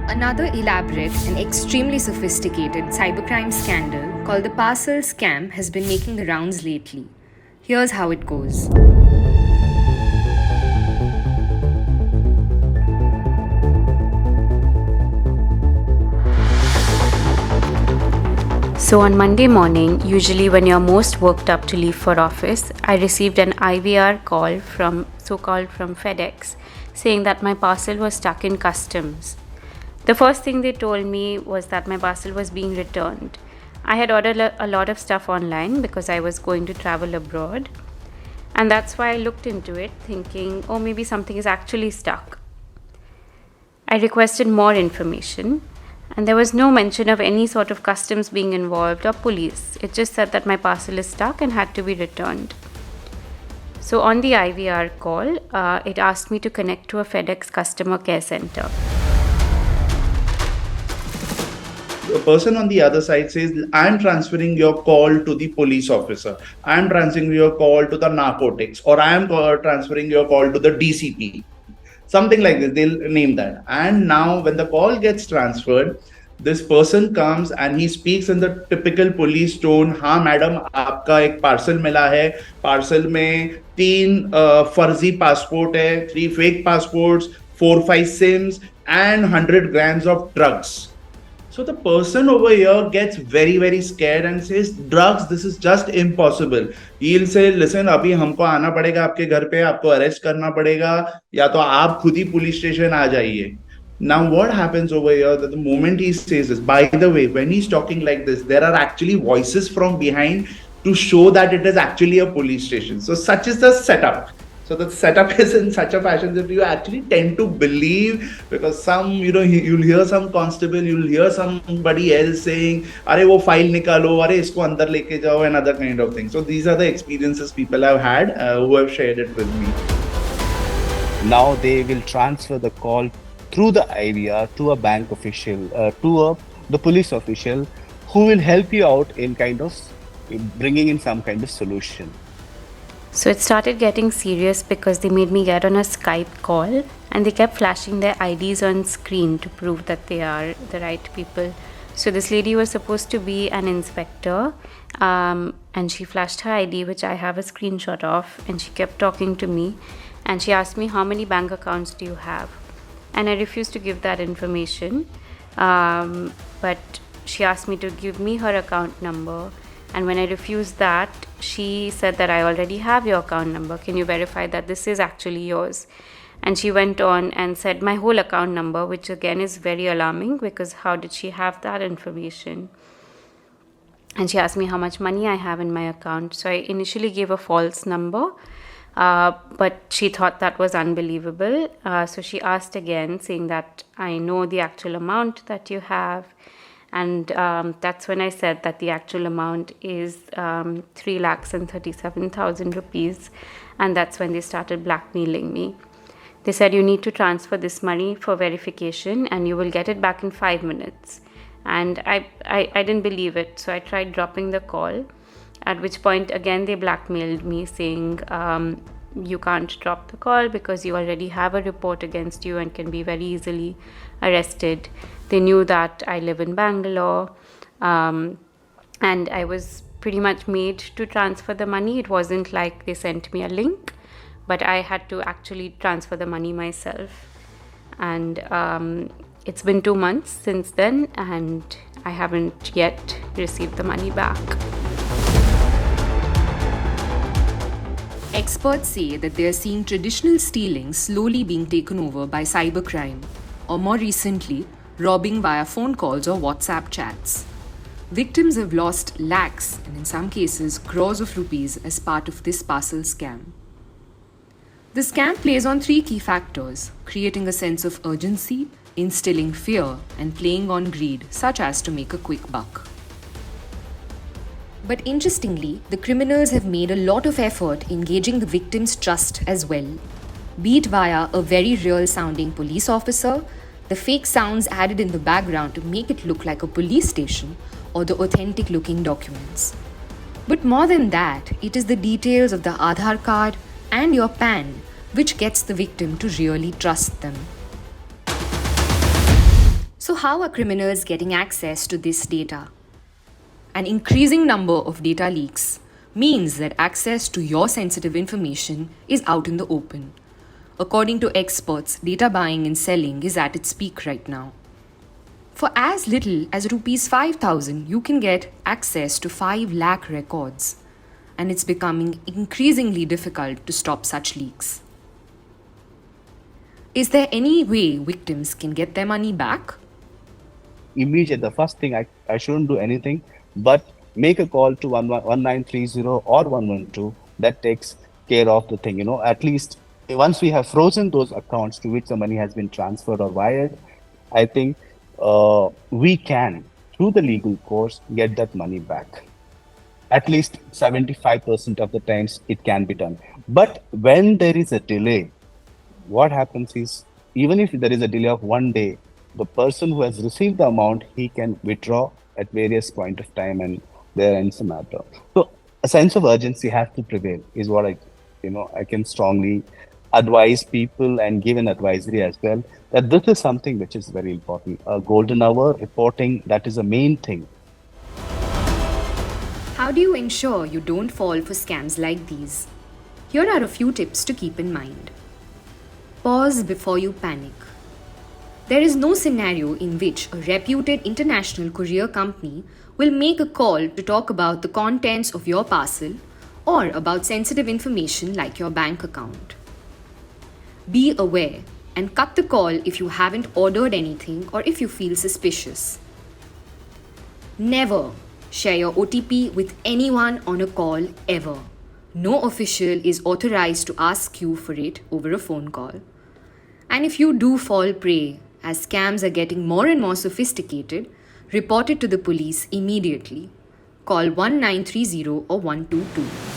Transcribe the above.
Another elaborate and extremely sophisticated cybercrime scandal called the Parcel Scam has been making the rounds lately. Here's how it goes. So on Monday morning, usually when you're most worked up to leave for office, I received an IVR call from FedEx saying that my parcel was stuck in customs. The first thing they told me was that my parcel was being returned. I had ordered a lot of stuff online because I was going to travel abroad, and that's why I looked into it thinking, oh, maybe something is actually stuck. I requested more information, and there was no mention of any sort of customs being involved or police. It just said that my parcel is stuck and had to be returned. So on the IVR call, it asked me to connect to a FedEx customer care center. A person on the other side says, I'm transferring your call to the police officer, I'm transferring your call to the narcotics, or I'm transferring your call to the DCP. Something like this, they'll name that. And now when the call gets transferred, this person comes and he speaks in the typical police tone. हाँ madam, आपका एक parcel मिला है. Parcel में 3 फर्जी passport है, 3 fake passports, 4-5 SIMs, and 100 grams of drugs. So the person over here gets very, very scared and says, drugs, this is just impossible. He'll say, listen, अभी हमको आना पड़ेगा आपके घर पे, आपको अरेस्ट करना पड़ेगा, या तो आप खुद ही पुलिस स्टेशन आ जाइए. Now what happens over here, that the moment he says this, by the way, when he's talking like this, there are actually voices from behind to show that it is actually a police station. So such is the setup. So the setup is in such a fashion that you actually tend to believe, because you'll hear some constable, you'll hear somebody else saying, "Arey wo file nikalo, arey isko andar leke jao," and other kind of things. So these are the experiences people have had who have shared it with me. Now they will transfer the call through the IVR to a bank official, the police official, who will help you out in kind of bringing in some kind of solution. So it started getting serious because they made me get on a Skype call and they kept flashing their IDs on screen to prove that they are the right people. So this lady was supposed to be an inspector, and she flashed her ID, which I have a screenshot of, and she kept talking to me and she asked me, how many bank accounts do you have? And I refused to give that information, but she asked me to give me her account number. And when I refused that, she said that I already have your account number. Can you verify that this is actually yours? And she went on and said my whole account number, which again is very alarming because how did she have that information? And she asked me how much money I have in my account. So I initially gave a false number, but she thought that was unbelievable. So she asked again, saying that I know the actual amount that you have. And that's when I said that the actual amount is 3,37,000 rupees. And that's when they started blackmailing me. They said, you need to transfer this money for verification and you will get it back in 5 minutes. And I didn't believe it. So I tried dropping the call, at which point again they blackmailed me saying, you can't drop the call because you already have a report against you and can be very easily arrested. They knew that I live in Bangalore, and I was pretty much made to transfer the money. It wasn't like they sent me a link, but I had to actually transfer the money myself. And it's been 2 months since then, and I haven't yet received the money back. Experts say that they are seeing traditional stealing slowly being taken over by cybercrime, or more recently, robbing via phone calls or WhatsApp chats. Victims have lost lakhs and in some cases crores of rupees as part of this parcel scam. The scam plays on 3 key factors: creating a sense of urgency, instilling fear, and playing on greed, such as to make a quick buck. But interestingly, the criminals have made a lot of effort in gauging the victim's trust as well, be it via a very real sounding police officer, the fake sounds added in the background to make it look like a police station, or the authentic looking documents. But more than that, it is the details of the Aadhaar card and your PAN which gets the victim to really trust them. So, how are criminals getting access to this data? An increasing number of data leaks means that access to your sensitive information is out in the open. According to experts, data buying and selling is at its peak right now. For as little as rupees 5,000, you can get access to 5 lakh records, and it's becoming increasingly difficult to stop such leaks. Is there any way victims can get their money back? Immediate, the first thing I shouldn't do anything but make a call to 1930 or 112. That takes care of the thing. At least once we have frozen those accounts to which the money has been transferred or wired, I think we can, through the legal course, get that money back. At least 75% of the times it can be done. But when there is a delay, what happens is, even if there is a delay of 1 day, the person who has received the amount, he can withdraw at various point of time, and there ends the matter. So a sense of urgency has to prevail is what I can strongly advise people and give an advisory as well, that this is something which is very important. A golden hour reporting, that is the main thing. How do you ensure you don't fall for scams like these? Here are a few tips to keep in mind. Pause before you panic. There is no scenario in which a reputed international courier company will make a call to talk about the contents of your parcel or about sensitive information like your bank account. Be aware and cut the call if you haven't ordered anything or if you feel suspicious. Never share your OTP with anyone on a call ever. No official is authorized to ask you for it over a phone call. And if you do fall prey, as scams are getting more and more sophisticated, report it to the police immediately. Call 1930 or 122.